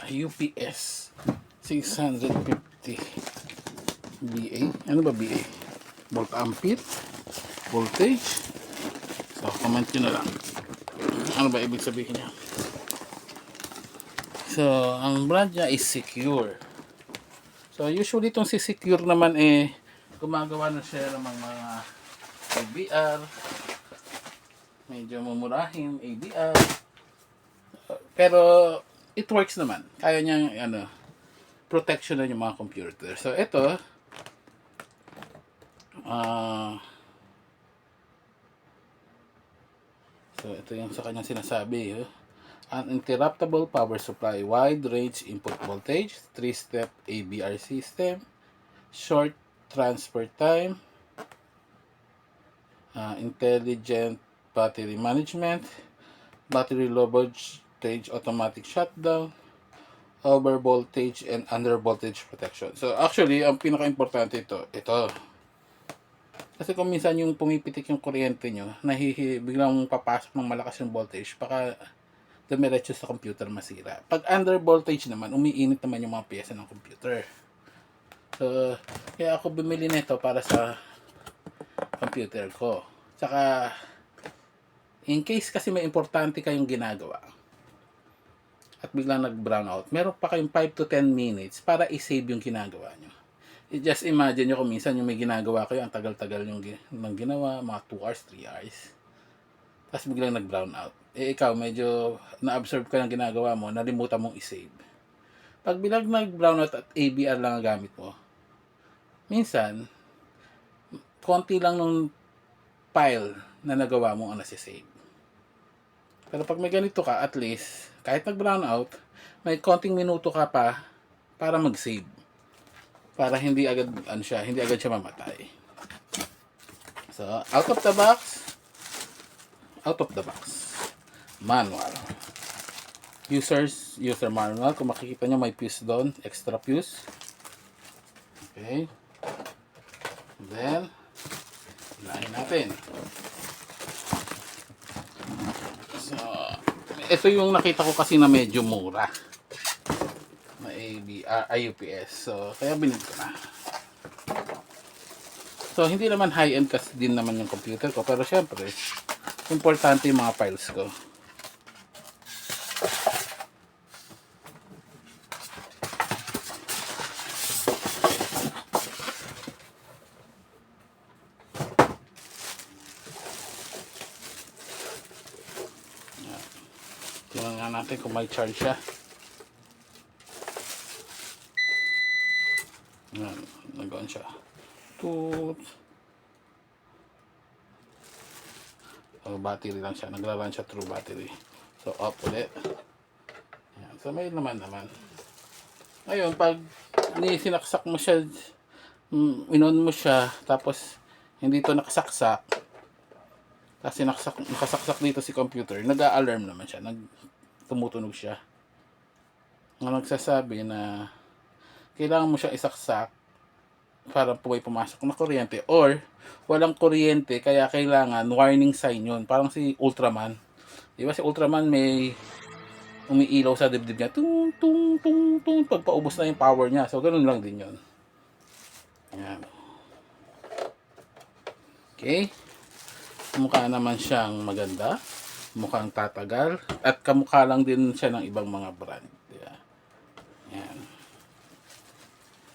UPS 650 BA. Ano ba BA? Volt ampere, voltage. So comment nyo na lang ano ba ibig sabihin niya. So ang brand niya is Secure. So usually itong si Secure naman gumagawa na siya ng mga ABR, medyo mumurahin ABR, pero it works naman. Kaya niyang protection na yung mga computer. So ito ito yung sa kanyang sinasabi. Uninterruptible power supply, wide range input voltage, 3-step ABR system, short transfer time, intelligent battery management, battery low voltage automatic shutdown, over voltage and under voltage protection. So actually, ang pinaka-importante ito. Kasi kung minsan yung pumipitik yung kuryente nyo, biglang papasok ng malakas yung voltage, baka dumiretso sa computer masira. Pag under voltage naman, umiinit naman yung mga piyesa ng computer. So, kaya ako bumili nito para sa computer ko. Saka, in case kasi may importante kayong ginagawa at biglang nag-brownout, meron pa kayong 5 to 10 minutes para i-save yung ginagawa nyo. Just imagine nyo kung minsan yung may ginagawa kayo, ang tagal-tagal yung ginawa, mga 2 hours, 3 hours. Tapos biglang nag-brown out. Ikaw, medyo na-absorb ka ng ginagawa mo, nalimutan mong i-save. Pag bilang nag-brown out at ABR lang ang gamit mo, minsan, konti lang nung file na nagawa mo ang nasi-save. Pero pag may ganito ka, at least, kahit nag-brown out, may konting minuto ka pa para mag-save. Para hindi agad siya mamatay. So, out of the box. Manual. User manual. Kung makikita nyo, may fuse doon. Extra fuse. Okay. Then, hilahin natin. So, ito yung nakita ko kasi na medyo mura. Na UPS. So, kaya binili ko na. So, hindi naman high-end kasi din naman yung computer ko. Pero syempre, importante yung mga files ko. Tingnan nga natin kung may charge siya. Yan, nag-on siya. Battery lang siya. Nagra-run siya through battery. So, off ulit. Yan. So, may naman. Ngayon, pag sinaksak mo siya, inon mo siya, tapos hindi ito nakasaksak, kasi nakasaksak dito si computer, nag-a-alarm naman siya. Tumutunog siya. Nagsasabi na kailangan mo siya isaksak para may pumasok na kuryente or walang kuryente kaya kailangan warning sign yun. Parang si Ultraman. Di ba si Ultraman may umiilaw sa dibdib niya. Tung, tung, tung, tung. Pagpaubos na yung power niya. So, ganun lang din yun. Ayan. Okay. Mukha naman siyang maganda. Mukhang tatagal. At kamukha lang din siya ng ibang mga brand. Diba? Ayan.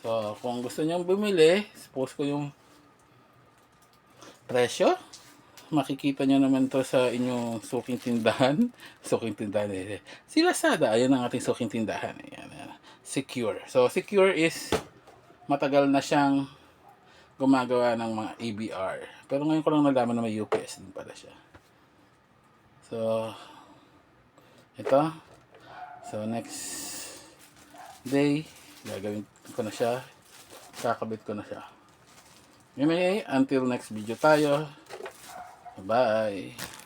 So, kung gusto nyo bumili, post ko yung presyo. Makikita nyo naman to sa inyong suking tindahan. Si Lazada, ayan ang ating suking tindahan. Ayan. Secure. So, Secure is matagal na siyang gumagawa ng mga ABR. Pero ngayon ko lang nalaman na may UPS din pala siya. So, ito. So, next day, gagawin ko na siya. Kakabit ko na siya. Anyway, until next video tayo. Bye!